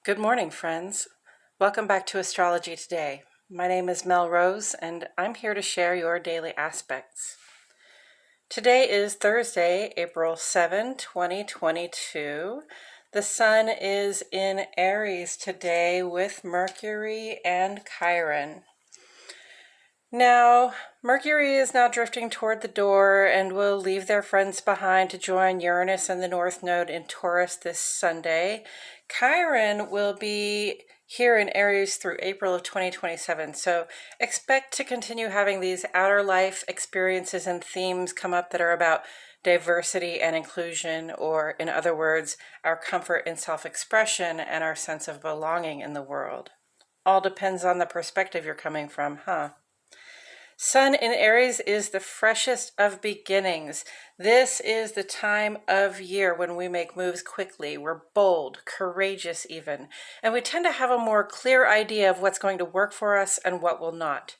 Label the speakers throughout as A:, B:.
A: Good morning, friends. Welcome back to Astrology Today. My name is Mel Rose, and I'm here to share your daily aspects. Today is Thursday, April 7, 2022. The sun is in Aries today with Mercury and Chiron. Now, Mercury is now drifting toward the door and will leave their friends behind to join Uranus and the North Node in Taurus this Sunday. Chiron will be here in Aries through April of 2027, so expect to continue having these outer life experiences and themes come up that are about diversity and inclusion, or in other words, our comfort in self-expression and our sense of belonging in the world. All depends on the perspective you're coming from, huh? Sun in Aries is the freshest of beginnings. This is the time of year when we make moves quickly. We're bold, courageous even, and we tend to have a more clear idea of what's going to work for us and what will not.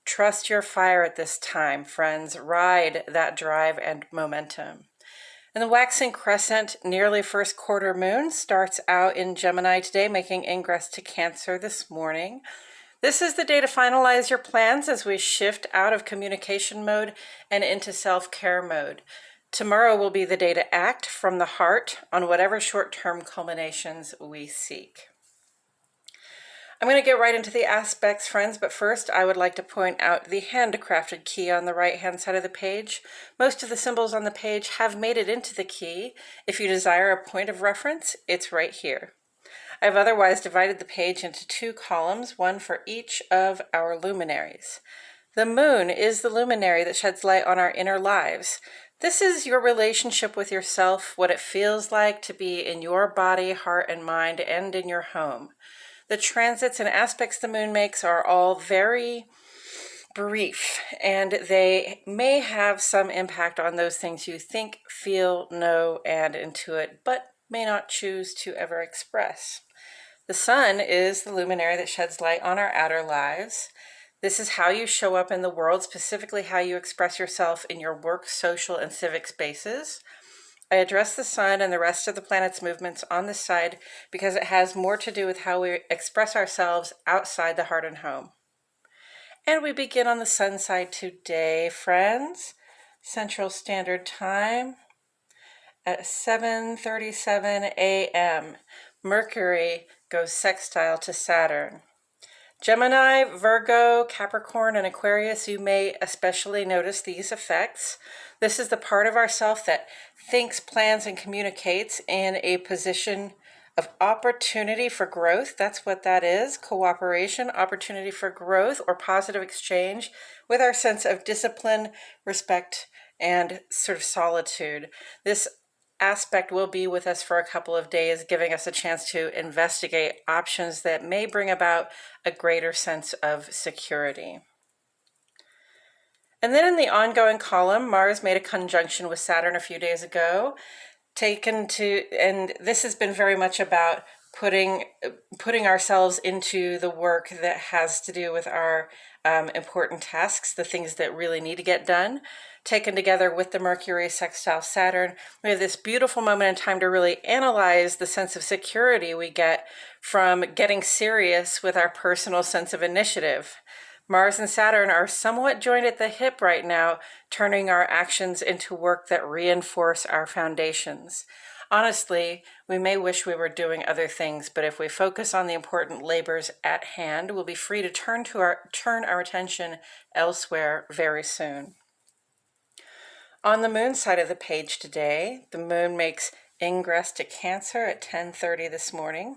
A: Trust your fire at this time, friends. Ride that drive and momentum. And the waxing crescent, nearly first quarter moon, starts out in Gemini today, making ingress to Cancer this morning. This is the day to finalize your plans as we shift out of communication mode and into self-care mode. Tomorrow will be the day to act from the heart on whatever short-term culminations we seek. I'm going to get right into the aspects, friends, but first I would like to point out the handcrafted key on the right-hand side of the page. Most of the symbols on the page have made it into the key. If you desire a point of reference, it's right here. I've otherwise divided the page into two columns, one for each of our luminaries. The moon is the luminary that sheds light on our inner lives. This is your relationship with yourself, what it feels like to be in your body, heart, and mind, and in your home. The transits and aspects the moon makes are all very brief, and they may have some impact on those things you think, feel, know, and intuit, but may not choose to ever express. The sun is the luminary that sheds light on our outer lives. This is how you show up in the world, specifically how you express yourself in your work, social, and civic spaces. I address the sun and the rest of the planet's movements on this side because it has more to do with how we express ourselves outside the heart and home. And we begin on the sun side today, friends. Central Standard Time at 7:37 a.m. Mercury goes sextile to Saturn. Gemini, Virgo, Capricorn, and Aquarius, you may especially notice these effects. This is the part of ourself that thinks, plans, and communicates in a position of opportunity for growth. That's what that is, cooperation, opportunity for growth, or positive exchange with our sense of discipline, respect, and sort of solitude. This aspect will be with us for a couple of days, giving us a chance to investigate options that may bring about a greater sense of security. And then in the ongoing column, Mars made a conjunction with Saturn a few days ago, and this has been very much about putting ourselves into the work that has to do with our important tasks, the things that really need to get done. Taken together with the Mercury sextile Saturn, we have this beautiful moment in time to really analyze the sense of security we get from getting serious with our personal sense of initiative. Mars and Saturn are somewhat joined at the hip right now, turning our actions into work that reinforce our foundations. Honestly, we may wish we were doing other things, but if we focus on the important labors at hand, we'll be free to turn our attention elsewhere very soon. On the moon side of the page today, the moon makes ingress to Cancer at 10:30 this morning.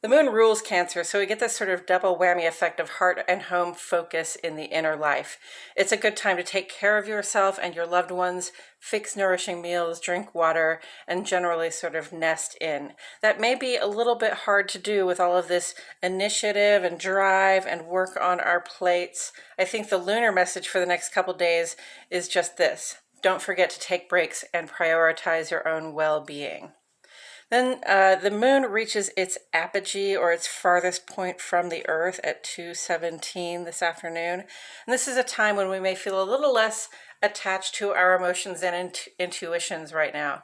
A: The moon rules Cancer, so we get this sort of double whammy effect of heart and home focus in the inner life. It's a good time to take care of yourself and your loved ones, fix nourishing meals, drink water, and generally sort of nest in. That may be a little bit hard to do with all of this initiative and drive and work on our plates. I think the lunar message for the next couple days is just this: don't forget to take breaks and prioritize your own well-being. Then the moon reaches its apogee, or its farthest point from the earth, at 2:17 this afternoon. And this is a time when we may feel a little less attached to our emotions and intuitions right now.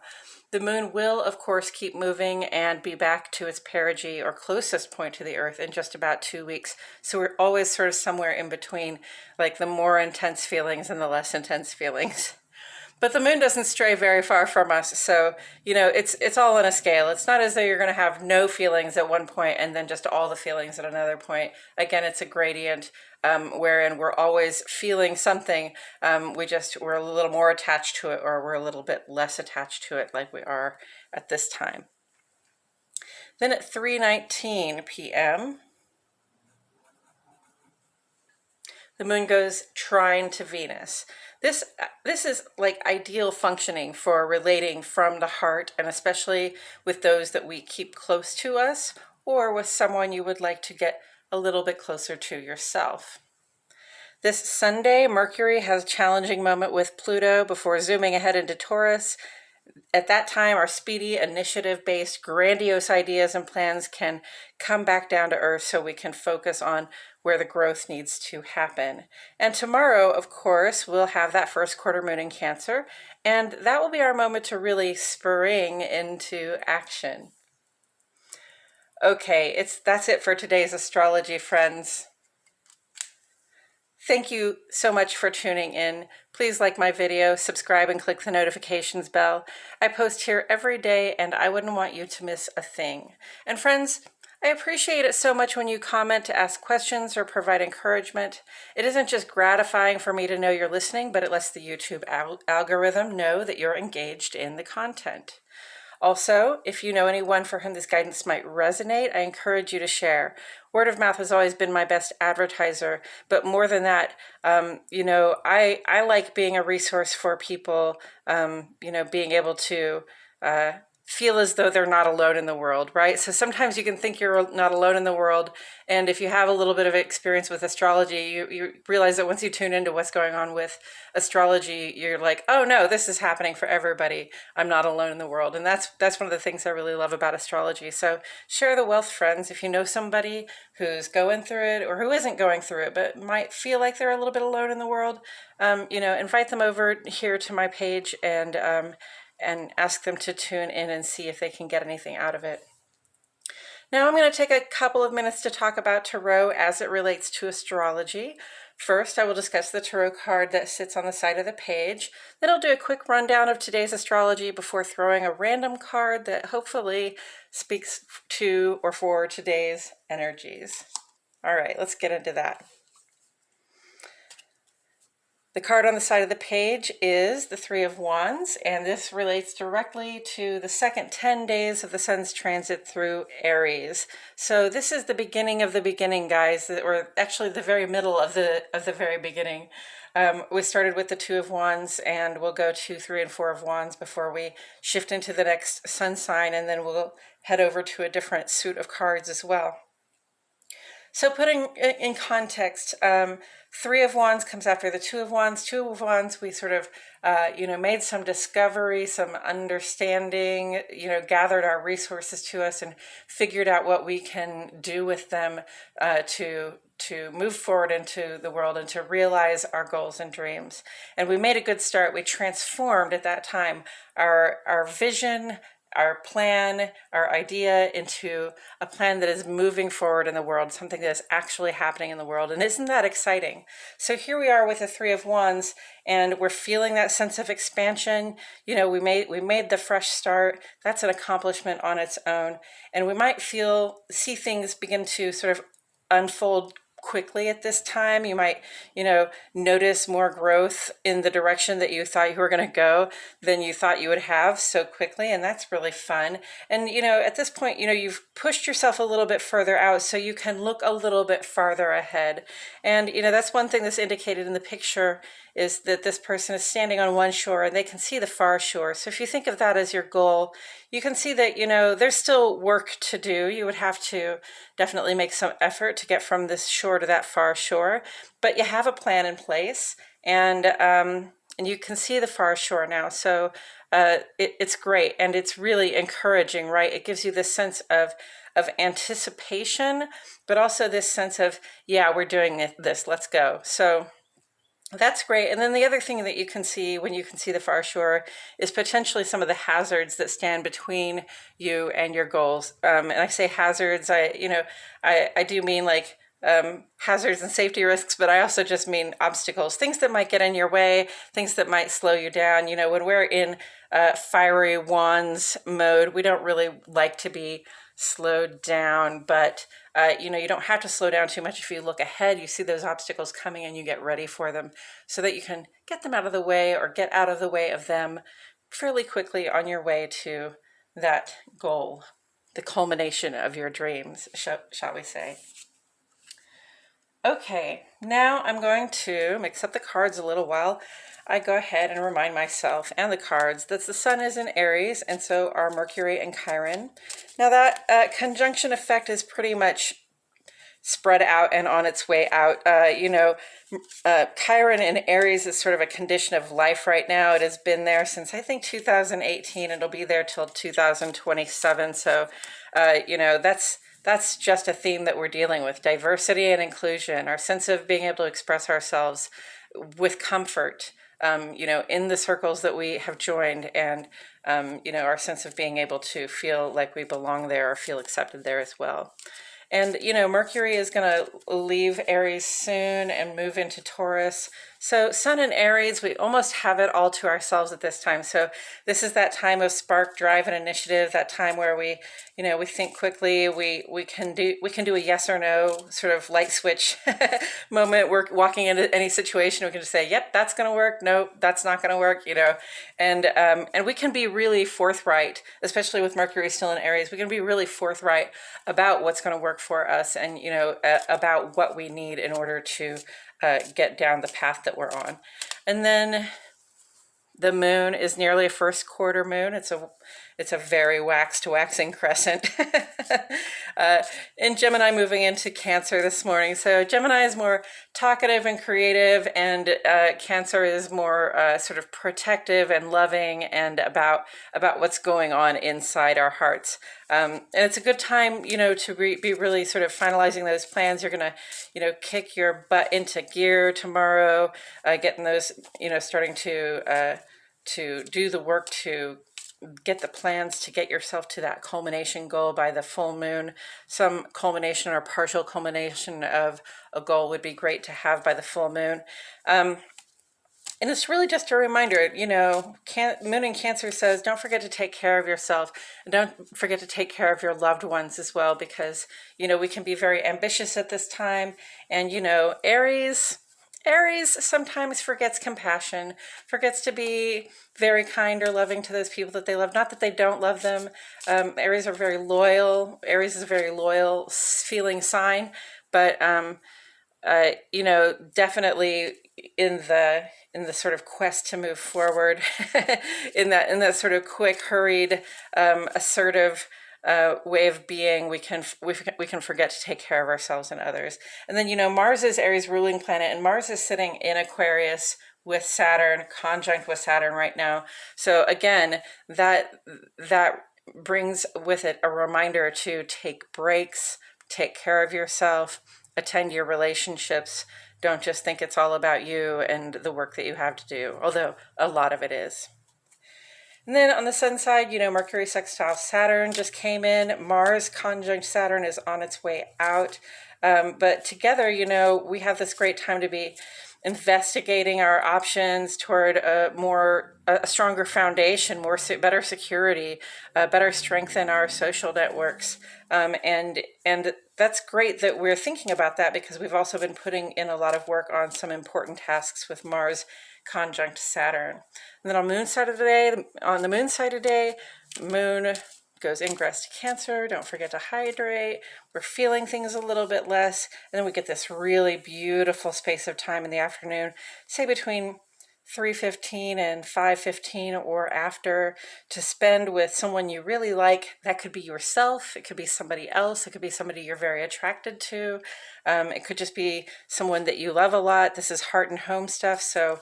A: The moon will, of course, keep moving and be back to its perigee or closest point to the Earth in just about 2 weeks. So we're always sort of somewhere in between, like the more intense feelings and the less intense feelings. But the moon doesn't stray very far from us, so it's all on a scale. It's not as though you're going to have no feelings at one point and then just all the feelings at another point. Again, it's a gradient wherein we're always feeling something. We're a little more attached to it, or we're a little bit less attached to it, like we are at this time. Then at 3:19 p.m. the moon goes trine to Venus. This is like ideal functioning for relating from the heart, and especially with those that we keep close to us, or with someone you would like to get a little bit closer to yourself. This Sunday, Mercury has a challenging moment with Pluto before zooming ahead into Taurus. At that time, our speedy, initiative-based, grandiose ideas and plans can come back down to earth so we can focus on where the growth needs to happen. And tomorrow, of course, we'll have that first quarter moon in Cancer, and that will be our moment to really spring into action. Okay, that's it for today's astrology, friends. Thank you so much for tuning in. Please like my video, subscribe, and click the notifications bell. I post here every day, and I wouldn't want you to miss a thing. And friends, I appreciate it so much when you comment to ask questions or provide encouragement. It isn't just gratifying for me to know you're listening, but it lets the YouTube algorithm know that you're engaged in the content. Also, if you know anyone for whom this guidance might resonate, I encourage you to share. Word of mouth has always been my best advertiser, but more than that, I like being a resource for people, being able to feel as though they're not alone in the world, right? So sometimes you can think you're not alone in the world, and if you have a little bit of experience with astrology, you realize that once you tune into what's going on with astrology, you're like, oh no, this is happening for everybody. I'm not alone in the world. And that's one of the things I really love about astrology. So share the wealth, friends. If you know somebody who's going through it or who isn't going through it, but might feel like they're a little bit alone in the world, invite them over here to my page and ask them to tune in and see if they can get anything out of it. Now I'm going to take a couple of minutes to talk about tarot as it relates to astrology. First, I will discuss the tarot card that sits on the side of the page. Then I'll do a quick rundown of today's astrology before throwing a random card that hopefully speaks to or for today's energies. All right, let's get into that. The card on the side of the page is the Three of Wands, and this relates directly to the second 10 days of the sun's transit through Aries. So this is the beginning of the beginning, guys, or actually the very middle of the very beginning. We started with the Two of Wands, and we'll go to Three and Four of Wands before we shift into the next sun sign, and then we'll head over to a different suit of cards as well. So putting in context, Three of Wands comes after the Two of Wands. Two of Wands, we sort of, made some discovery, some understanding, gathered our resources to us and figured out what we can do with them to move forward into the world and to realize our goals and dreams. And we made a good start. We transformed at that time our vision, our plan, our idea into a plan that is moving forward in the world, something that is actually happening in the world. And isn't that exciting? So here we are with the Three of Wands, and we're feeling that sense of expansion. We made the fresh start. That's an accomplishment on its own. And we might see things begin to sort of unfold quickly at this time. You might, notice more growth in the direction that you thought you were going to go than you thought you would have so quickly. And that's really fun. And, at this point, you've pushed yourself a little bit further out so you can look a little bit farther ahead. And, that's one thing that's indicated in the picture is that this person is standing on one shore and they can see the far shore. So if you think of that as your goal, you can see that, there's still work to do. You would have to definitely make some effort to get from this shore to that far shore, but you have a plan in place, and you can see the far shore now. So it's great, and it's really encouraging, right? It gives you this sense of anticipation, but also this sense of, yeah, we're doing this, let's go. So That's great. And then the other thing that you can see when you can see the far shore is potentially some of the hazards that stand between you and your goals. And I say hazards, I do mean like hazards and safety risks, but I also just mean obstacles, things that might get in your way, things that might slow you down. You know, when we're in fiery wands mode, we don't really like to be slowed down, but you don't have to slow down too much. If you look ahead, you see those obstacles coming and you get ready for them so that you can get them out of the way or get out of the way of them fairly quickly on your way to that goal, the culmination of your dreams, shall we say. Okay, now I'm going to mix up the cards a little while I go ahead and remind myself and the cards that the sun is in Aries, and so are Mercury and Chiron. Now that conjunction effect is pretty much spread out and on its way out. Chiron in Aries is sort of a condition of life right now. It has been there since I think 2018. It'll be there till 2027. So, that's just a theme that we're dealing with: diversity and inclusion, our sense of being able to express ourselves with comfort, in the circles that we have joined, and, our sense of being able to feel like we belong there or feel accepted there as well. And, Mercury is going to leave Aries soon and move into Taurus. So Sun in Aries, we almost have it all to ourselves at this time. So this is that time of spark, drive, and initiative, that time where we think quickly, we can do a yes or no sort of light switch moment. We're walking into any situation, we can just say, yep, that's going to work. No, that's not going to work, and we can be really forthright, especially with Mercury still in Aries. We can be really forthright about what's going to work for us, and about what we need in order to get down the path that we're on. And then the moon is nearly a first quarter moon. It's a very waxed waxing crescent. In Gemini, moving into Cancer this morning. So Gemini is more talkative and creative, and Cancer is more sort of protective and loving, and about what's going on inside our hearts. And it's a good time, to be really sort of finalizing those plans. You're going to, kick your butt into gear tomorrow, getting those, starting to do the work to get the plans to get yourself to that culmination goal by the full moon. Some culmination or partial culmination of a goal would be great to have by the full moon. And it's really just a reminder, Moon in Cancer says, don't forget to take care of yourself, and don't forget to take care of your loved ones as well, because, we can be very ambitious at this time. And, Aries sometimes forgets compassion, forgets to be very kind or loving to those people that they love. Not that they don't love them. Aries are very loyal. Aries is a very loyal feeling sign, but definitely in the sort of quest to move forward, in that sort of quick, hurried, assertive way of being, we can forget to take care of ourselves and others. And then Mars is Aries ruling planet, and Mars is sitting in Aquarius with Saturn, conjunct with Saturn right now. So again, that brings with it a reminder to take breaks, take care of yourself, attend your relationships. Don't just think it's all about you and the work that you have to do, although a lot of it is. And then on the sun side, Mercury sextile Saturn just came in. Mars conjunct Saturn is on its way out. But together, we have this great time to be investigating our options toward a stronger foundation, better security, better strengthen our social networks. And that's great that we're thinking about that, because we've also been putting in a lot of work on some important tasks with Mars conjunct Saturn. And then on the moon side today, moon goes ingress to Cancer. Don't forget to hydrate. We're feeling things a little bit less. And then we get this really beautiful space of time in the afternoon, say between 3:15 and 5:15 or after, to spend with someone you really like. That could be yourself. It could be somebody else. It could be somebody you're very attracted to. It could just be someone that you love a lot. This is heart and home stuff. So,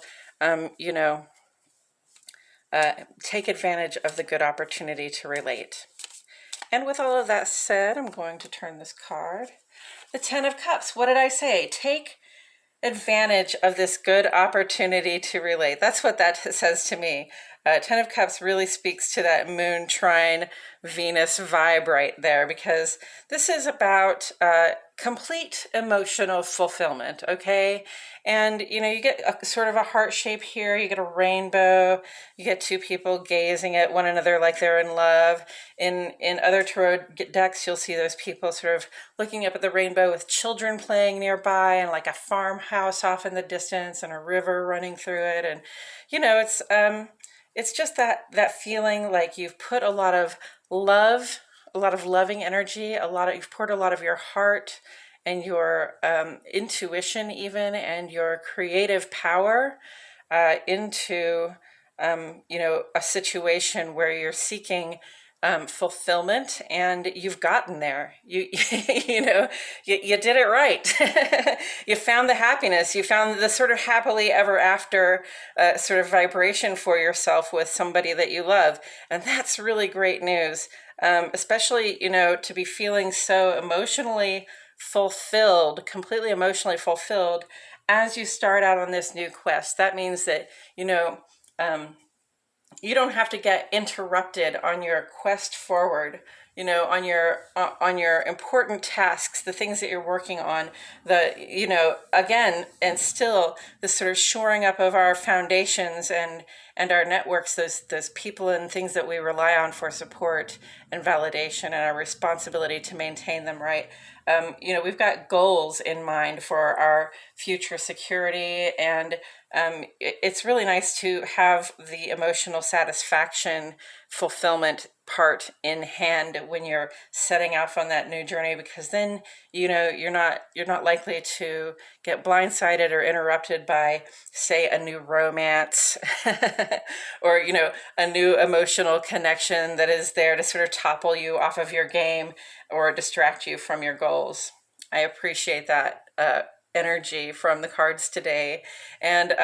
A: take advantage of the good opportunity to relate. And with all of that said, I'm going to turn this card. The 10 of Cups. What did I say? Take advantage of this good opportunity to relate. That's what that says to me. Ten of Cups really speaks to that moon trine Venus vibe right there, because this is about complete emotional fulfillment, okay? And you get a sort of a heart shape here, you get a rainbow, you get two people gazing at one another like they're in love. In other tarot decks, you'll see those people sort of looking up at the rainbow with children playing nearby and like a farmhouse off in the distance and a river running through it. And it's just that feeling like you've put a lot of love, a lot of loving energy, you've poured a lot of your heart and your intuition even, and your creative power into a situation where you're seeking fulfillment, and you've gotten there. You you did it right. You found the happiness. You found the sort of happily ever after sort of vibration for yourself with somebody that you love, and that's really great news. Especially to be feeling so emotionally fulfilled, completely emotionally fulfilled as you start out on this new quest. That means that you don't have to get interrupted on your quest forward, on your important tasks, the things that you're working on, again, and still the sort of shoring up of our foundations and our networks, those people and things that we rely on for support and validation, and our responsibility to maintain them, right? We've got goals in mind for our future security, and it's really nice to have the emotional satisfaction, fulfillment part in hand when you're setting off on that new journey, because then you're not likely to get blindsided or interrupted by, say, a new romance or a new emotional connection that is there to sort of topple you off of your game or distract you from your goals. I appreciate that energy from the cards today, and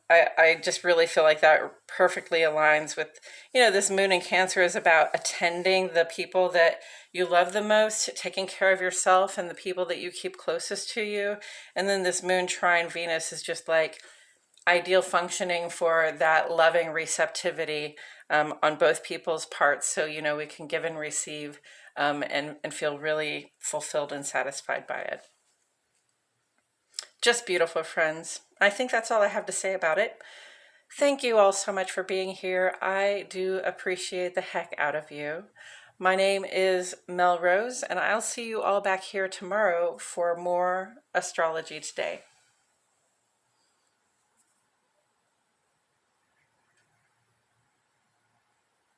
A: I just really feel like that perfectly aligns with this moon in Cancer is about attending the people that you love the most, taking care of yourself and the people that you keep closest to you. And then this moon trine Venus is just like ideal functioning for that loving receptivity on both people's parts, so we can give and receive and feel really fulfilled and satisfied by it. Just beautiful, friends. I think that's all I have to say about it. Thank you all so much for being here. I do appreciate the heck out of you. My name is Melrose, and I'll see you all back here tomorrow for more Astrology Today.